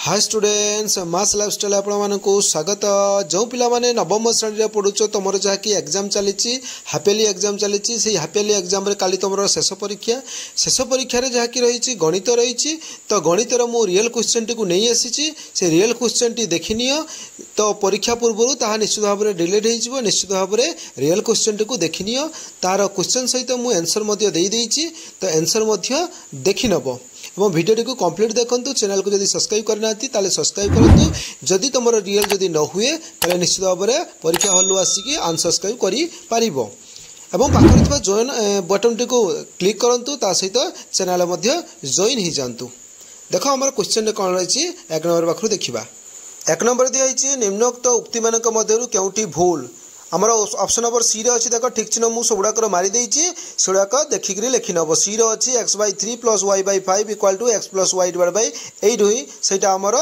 Hi students मास lifestyle आपको स्वागत। जो पिला माने नवम श्रेणी पढ़ुच तुम जहाँकि एग्जाम चली हाफेली एग्जाम चली से हाफेली एग्जाम काली तुम शेष परीक्षा जहाँकि रही गणित रही तो गणितर मु रियल क्वेश्चन टी नहीं आसी से रियल क्वेश्चन टी देखनी तो परीक्षा पूर्व ताहा निश्चित भाव में डिलीट हो निश्चित भाव में रियल क्वेश्चन टी देखनी तार क्वेश्चन सहित मुझे आंसर तो आंसर देखी नब और वीडियो को कंप्लीट देखु चैनल को जब सब्सक्राइब करना सब्सक्राइब करूँ जदि तुम रियल जदि न हुए तो निश्चित भाव में परीक्षा हॉल आसिक अनसब्सक्राइब कर पाखर जॉइन बटन टी को क्लिक करूँ सहित चैनल जॉइन हो जातु। देख आम क्वेश्चन कौन रही एक नंबर पाखर देखा। एक नंबर दिखाई निम्नोक्त उक्ति मान केउटी भूल आमर ऑप्शन नंबर सी रे अच्छी देख ठीक चिन्ह मुझे सबुड़ाक मारिदे से देखिक लिखि नब सी रे अच्छी x/3 + y/5 = x + y/8 हुई से आमर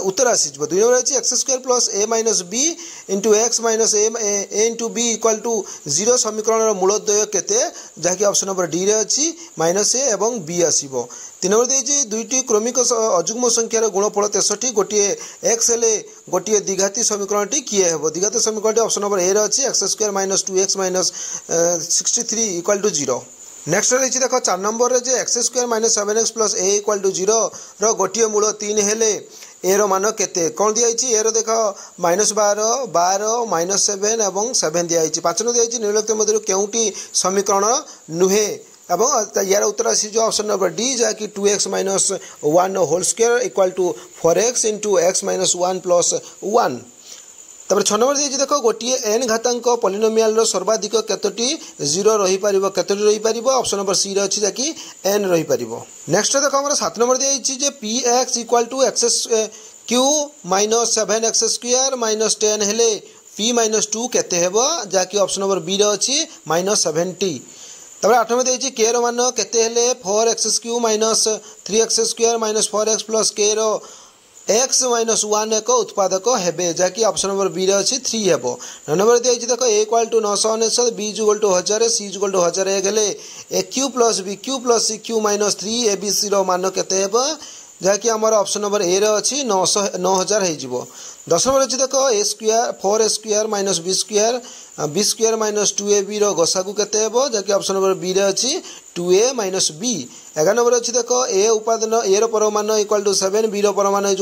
उत्तर आसी। दुई नंबर अच्छी x² + a - b * x - a * b = 0 समीकरण मूलद्वय केते जहाँकि ऑप्शन नंबर डी रे अच्छी -a और b आसब। तीन नंबर देखिए दुईटी क्रमिक अजुग्म संख्यार गुणफल 63 गोटे x हेले गोटे द्विघाती समीकरण टी किए हे द्विघाती समीकरण ऑप्शन नंबर ए अच्छी x² - 2x - 63 = 0। नेक्स्ट रही देख 4 नंबर x² - 7x + a = 0 रोटे मूल 3 हेले ए मान केते कौन दिखाई ए देख -12 12 -7 और 7 दिखाई। 5 नंबर दिखाई निम्नलिखित मध्य केउटी समीकरण नुहे एवं यार उत्तर आसी जो ऑप्शन नंबर डी जहाँकि 2x - 1 whole square = 4x * x - 1 + 1। तब 6 नंबर दिखाई देख गोटे n घातांक पॉलिनोमियल सर्वाधिक केतोटी 0 रही पार ऑप्शन नंबर सी रे अच्छी जहाँकि n रही पार। नेक्स्ट देख आम 7 नंबर दिखाई px = x³ - 7x² - 10 हेले p - 2 केते हेबो जहाँकि ऑप्शन नंबर बी रे अच्छी -70। तब 8 नंबर देखिए के मान केते हेले 4x³ - 3x² - 4x + k x - 1 एक उत्पादक हेबे जहाँकि ऑप्शन नंबर बी रे अच्छी 3 हेबो। 9 नंबर देखिए देख a = 999 b = 1000 c = 1001 हेले aq + bq + cq - 3 abc रो मान केते हेबो जहाँकि आमर ऑप्शन नंबर ए रे अच्छी 9000 हो। 10 नंबर अच्छी देख a² 4a² - b² b² - 2ab रो गसागु केते हेबो जहाँकि ऑप्शन नंबर बी रे अच्छी 2a - b। 11 नंबर अच्छी देख ए उपादान ए रो परमाणु = 7 b रो परमाणु =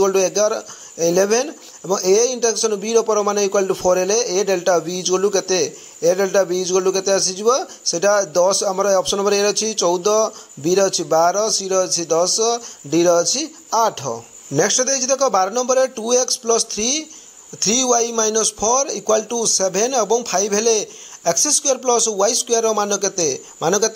11 और a इंटरेक्शन b रो परमाणु = 4 हेले a डेल्टा b = केते a डेल्टा b = केते आसी जीवो सेटा 10 हमर ऑप्शन नंबर ए रे अच्छी 14 b रे अच्छी 12 c रे अच्छी 10 d रे अच्छी 8। नेक्स्ट देखिए देख 12 नंबर 2x + 3y - 4 = 7 और 5 हेले x² + y² मान केते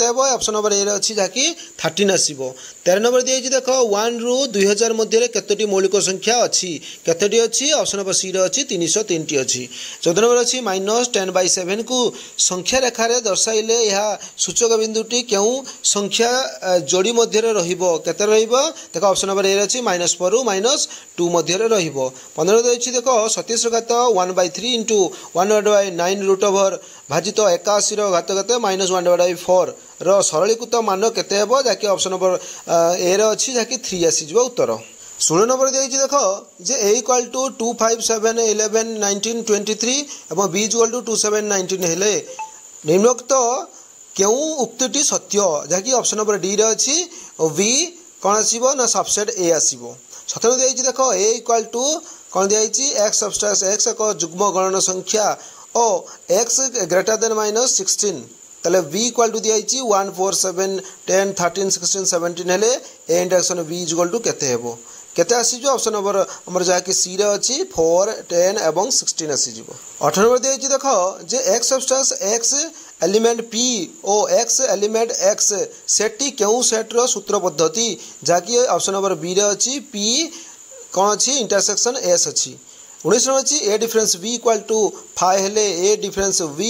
ऑप्शन नंबर ए अच्छी जहाँकि 13 आसो। 13 नंबर दिखाई देख 1 ରୁ 2000 मध्य केतोटी मौलिक संख्या अच्छी केतोटी अच्छी ऑप्शन नंबर सी रे अच्छी 303 अच्छी। 14 नंबर अच्छी -10/7 को संख्या रेखार दर्शाइले यह सूचक बिंदुटी क्यों संख्या जोड़ी मध्य केते देख ऑप्शन नंबर ए अच्छी -4 ରୁ -2 मध्य 15 देखिए देख 37 घात 1/3 * 1/9 भाजित 81 घात केते -1/4 सरलीकृत मान केते हेबो जहाँकि ऑप्शन नंबर ए रे अच्छी जहाँकि 3 आसी जीवो उत्तर। 16 नंबर दिखाई देख जे a = 2 5 7 11 19 23 और b = 2 7 19 हेले निम्नोक्त केउ उक्तिटी सत्य जहाँकि ऑप्शन नंबर डी रे अच्छी और b कौन आसीबो ना सबसेट a आसीबो। 17 दिखाई देख a = कौन दिखाई x सबस्ट्रैक्ट x एक जुग्म गणन संख्या और x > -16 तले v = दिखाई 1 4 7 10 13 16 17 हेले a इंटरेक्शन v = केते हेबो केते आसी जो ऑप्शन नंबर हमर जहाँकि सी रे अच्छी 4 10 और 16 आसी जीवो। 18 नंबर दिखाई देख जे x subtract x element p और x एलिमेंट x सेटटी केउ सेट रो सूत्र पद्धति जहाँकि ऑप्शन नंबर बी रे अच्छी p कौन अच्छी इंटरसेक्शन s अच्छी। 19 नंबर अच्छी a डिफरेंस v = 5 हेले a डिफरेंस v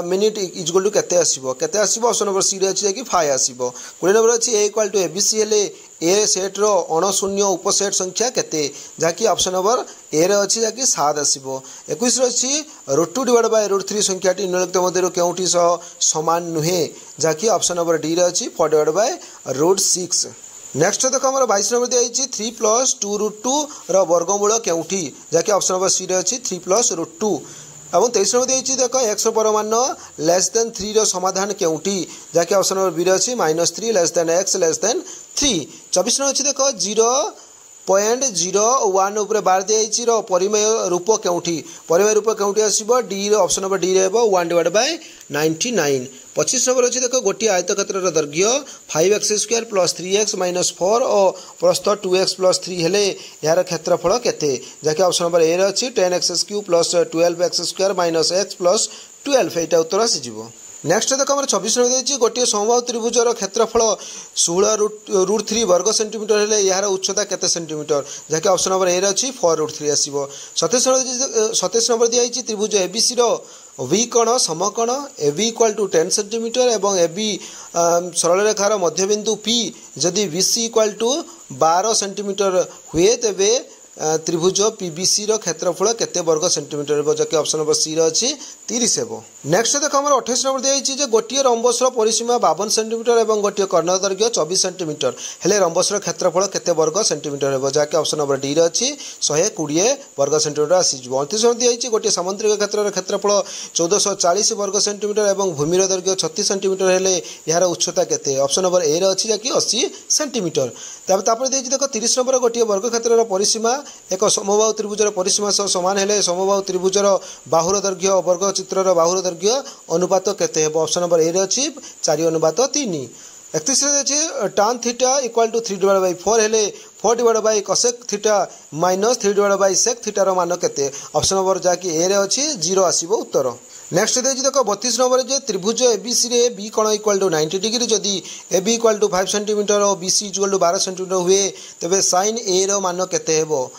मिनिट = केते आसीबो ऑप्शन नंबर सी रे अच्छी कि 5 आसीबो। 20 नंबर अच्छी a = abc हेले ए सेट रो अणशून्य उपसेट संख्या केते जहाँकि ऑप्शन नंबर ए रे अच्छी जहाँकि 7 आसीबो। 21 अच्छी √2/√3 संख्याटी निम्नलिखित मध्य केउटी समान नुहे जहाँकि ऑप्शन नंबर डी रे अच्छी 4/√6। नेक्स्ट देख आम 22 नंबर दिखाई 3 + 2√2 वर्गमूल केउठी जहाँकि ऑप्शन नंबर सी रे अच्छी 3 + √2 और 23 नंबर दिखाई देख x परमान <3 समाधान केउठी जहाँकि ऑप्शन नंबर बी रे अच्छी -3 x <3 24 नंबर अच्छी देख 0.01 उपर बार दिखाई परिमेय रूप केउठी परिमेय रूप केउठी आसो डी ऑप्शन नंबर डी रे 1/99 25 नंबर अच्छी देख गोटे आयतक्षेत्र दैर्घ्य 5x² + 3x - 4 और प्रस्थ 2x + 3 हेले यार क्षेत्रफल केते जहाँकि ऑप्शन नंबर ए रे अच्छी 10x³ + 12x² - x + 12 एटा उत्तर आसीजिवो। नेक्स्ट देख आम 26 नंबर देखिए गोटे समबाहु त्रिभुजर क्षेत्रफल 16√3 वर्ग सेंटीमीटर हेले यार उच्चता केते सेंटीमीटर जहाँकि ऑप्शन नंबर ए रे अच्छी 4√3 आसो। 27 नंबर दिखाई त्रिभुज एबीसी वी कोण समकोण ए बी = 10 सेंटीमीटर और ए बी सरल रेखार मध्यबिंदु पी जदि बी सी = 12 सेंटीमीटर हुए तेबे त्रिभुज पीबीसी क्षेत्रफल केते वर्ग सेंटीमीटर हो जबकि ऑप्शन नंबर सी अच्छी 30 हेबो। नेक्स्ट देख आम 28 नंबर दिखाई गोटे रंबसर परिसीमा 52 सेंटीमीटर और गोटे कर्ण दैर्घ्य 24 सेंटीमीटर हेले रंबसर क्षेत्रफल केते वर्ग सेंटीमीटर हो जहाँकि ऑप्शन नंबर डी अच्छी 120 वर्ग सेंटीमीटर आसीज। 29 नंबर दिखाई गोटे सामुद्रिक क्षेत्र क्षेत्रफल 1440 वर्ग सेंटीमीटर और भूमिर दैर्घ्य 36 सेंटीमीटर हेले यार उच्चता केते ऑप्शन नंबर ए अच्छी जहाँकि 80 सेंटीमीटर। देख 30 नंबर गोटे वर्ग क्षेत्र परिसीमा एक समबाहु त्रिभुजर परिसीमा सह सामान हेले समबाहु त्रिभुजर बाहुर दैर्घ्य वर्ग चित्रर बाहुर दैर्घ्य अनुपात केते हेबो ऑप्शन नंबर ए रे अछि 4:3। 31 रे अछि tan θ = 3/4 हेले 4/ cosec θ - 3/sec θ मान केते ऑप्शन नंबर जाकी ए रे अछि 0 आसीबो उत्तर। नेक्स्ट देखिए देख 32 नंबर जे त्रिभुज एबीसी रे बी कोण = 90 डिग्री जदि ए बी = 5 सेंटीमीटर और बी सी = 12 सेंटीमीटर हुए तेबे sin ए रो मान केते हेबो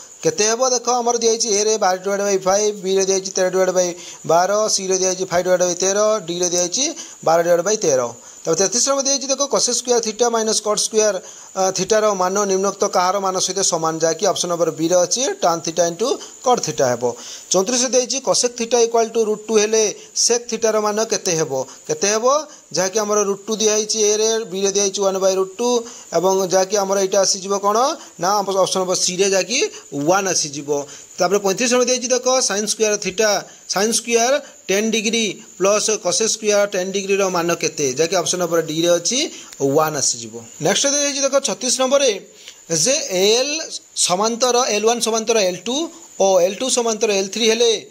देख आमर दिखाई ए रे 12/5 बी रे दिखाई 13/12 सी रे दिखाई 5/13 डी रे दिखाई 12/13। तब 33 नंबर दिखाई देख cos² θ - cot² थीटार मान निम्नोक्त कहार मान सहित सामान जहाँकि ऑप्शन नंबर बी रे अच्छी tan θ × cot θ हेबो। 34 देखिए cosec θ = √2 हेले sec θर मान केते हेबो जहाँकि आमर √2 दिखाई ए रे बी रे दिखाई 1/√2 और जहाँकि आमर यहाँ आसीजिवो कौन ना ऑप्शन नंबर सी रे जहाँकि 1 आसीजिवो। तापर 35 नंबर देखिए देख sin² 10 degree plus cos² 10 degree मान केते जहाँकि ऑप्शन नंबर डी रे अच्छी 1 आसीजिवो। नेक्स्ट देखिए देख 36 नंबर जे एल समांतर L1 समांतर L2 और L2 समांतर L3 हेले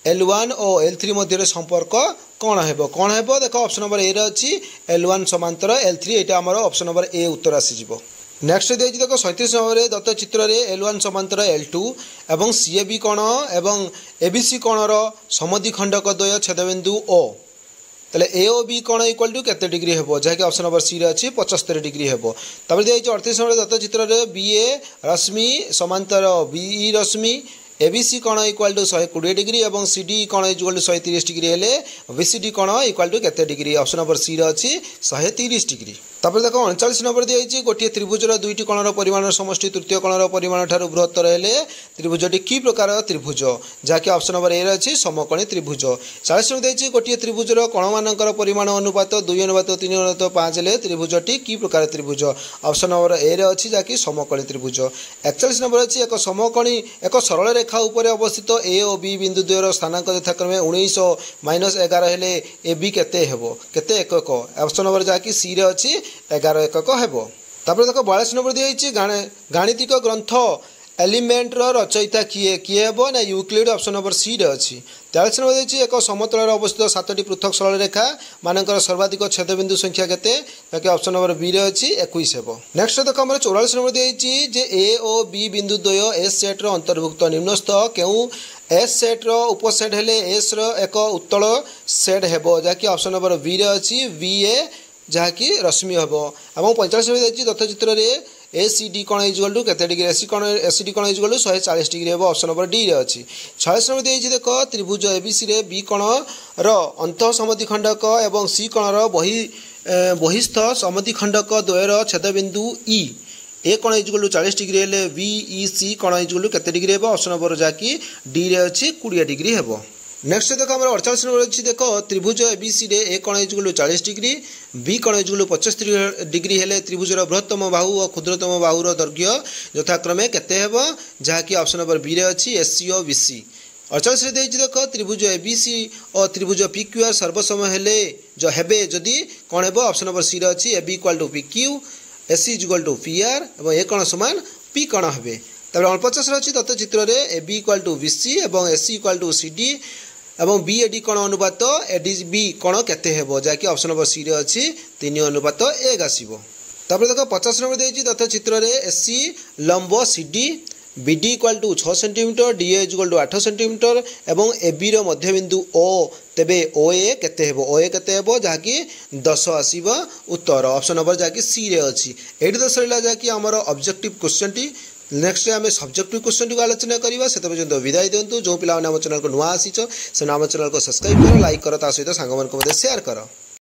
L1 और L3 मध्य संपर्क कौन हेबो देख ऑप्शन नंबर ए रे अच्छी L1 समांतर L3 एटा हमर ऑप्शन नंबर ए उत्तर आसीजिवो। नेक्स्ट देखिए देख 37 नंबर दत्त चित्र रे L1 समांतर L2 एवं सीएबी कोण एवं एबीसी कोणर समद्विखंडक द्वय छेदबिंदु ओ तले ए ओ बी कोण = केते डिग्री हेबो जहाँकि ऑप्शन नंबर सी रे अच्छी 75 डिग्री हेबो। तापर देखिए 38 नंबर दत्त चित्र रे बीए रश्मि समांतर बीई रश्मि एबीसी कोण = 120 डिग्री और सीडी कोण = 130 डिग्री हेले बीसीडी कोण = केते डिग्री ऑप्शन नंबर सी रे अच्छी 130 डिग्री। तापर देख 39 नंबर दिखाई गोटे त्रिभुजर दुईटी कोणर परिमाण समष्टि तृतीय कोणर परिमाण ठारू बृहत्तर हेले त्रिभुजटी कि प्रकार त्रिभुज जहाँकि ऑप्शन नंबर ए रे अच्छी समकोणी त्रिभुज। 40 नंबर देखिए गोटे त्रिभुजर कोण मानकर परिमाण अनुपात 2:3:5 हेले त्रिभुजटी कि प्रकार त्रिभुज ऑप्शन नंबर ए रे अच्छी जहाँकि समकोणी त्रिभुज। 41 नंबर अच्छी एक समकोणी एक सरल रेखा उपर अवस्थित ए और बी बिंदु द्वयर स्थानांक यथाक्रमे 19 - 11 हेले ए बी केते हेबो केते एकक ऑप्शन नंबर जहाँकि सी रे अच्छी 11 एकक हेबो। तापर देख 42 नंबर दिखाई गाणितिक ग्रंथ एलिमेंट रचयिता किए हेबो ना यूक्लिड ऑप्शन नंबर सी रे अच्छी। 43 नंबर देखिए एक समतल अवस्थित 7टी पृथक सरल रेखा मानकर सर्वाधिक छेदबिंदु संख्या केते ताकि ऑप्शन नंबर बी रे अच्छी 21 हेबो। नेक्स्ट देख हमर 44 नंबर दिखाई जे ए और बी बिंदु द्वय एस सेट रो अंतर्भुक्त निम्नस्थ केउ एस सेट रो उपसेट हेले एस रो एक उत्तल सेट हेबो जहाँकि ऑप्शन नंबर बी रे अच्छी VA जहाँकि रश्मि हम और 45 देखिए दत्त चित्र रे एसीडी कोण = केते डिग्री एसीडी कोण = 140 डिग्री हेबो ऑप्शन नंबर डी रे अच्छी। 46 नंबर देखिए देख त्रिभुज एबीसी रे बी कोण रो अंत समद्विखंडक एवं सी कोण रो बहिस्थ समद्विखंडक द्वयर छेदबिंदु ई ए कोण = 40 डिग्री हेले VEC कोण = केते डिग्री हेबो ऑप्शन नंबर जाकी डी रे अच्छी 20 डिग्री हेबो। नेक्स्ट देखो आम 48 नंबर अच्छी देख त्रिभुज एबीसी रे ए कोण इक्वल 40 डिग्री बी कोण इक्वल 75 डिग्री हेले त्रिभुजर बृहत्तम बाहु और क्षुद्रतम बाहुर दैर्घ्य यथाक्रमे केते हेबो जहाँकि ऑप्शन नंबर बी रे अच्छी एससी और बीसी। 48 रे देख त्रिभुज एबीसी और त्रिभुज पीक्यूआर सर्वसम हेले जो हेबे जदि कोण हेबो ऑप्शन नंबर सी रे अच्छी A B equal to PQ SC equal to PR और ए कोण समान पी कोण हेबे। तब 49 अच्छी तत्व चित्र रे A B equal to BC और एससी इक्वल टू सीडी एवं बी एडी कोण अनुपात एडी बी कोण केते हेबो जहाँकि ऑप्शन नंबर सी रे अच्छी 3 अनुपात 1 आसीबो। तापर देखो 50 नंबर देछि तथा चित्र रे एससी लंब CD BD equal to 6 centimetre DA equal to 8 centimetre एवं एबी रो मध्यबिंदु ओ तेबे ओए केते हेबो जहाँकि 10 आसीबो उत्तर ऑप्शन नंबर जहाँकि सी रे अच्छी। एडी तो सरिला जहाँकि हमर ऑब्जेक्टिव क्वेश्चन टी नेक्स्ट आम सब्जेक्टिव क्वेश्चन को आलोचना करवा से पर्यंत विदाय दिंतु। जो पिला आम चैनल को नुआ आसीच से आम चैनल को सब्सक्राइब कर लाइक कर सहित सांग शेयर कर।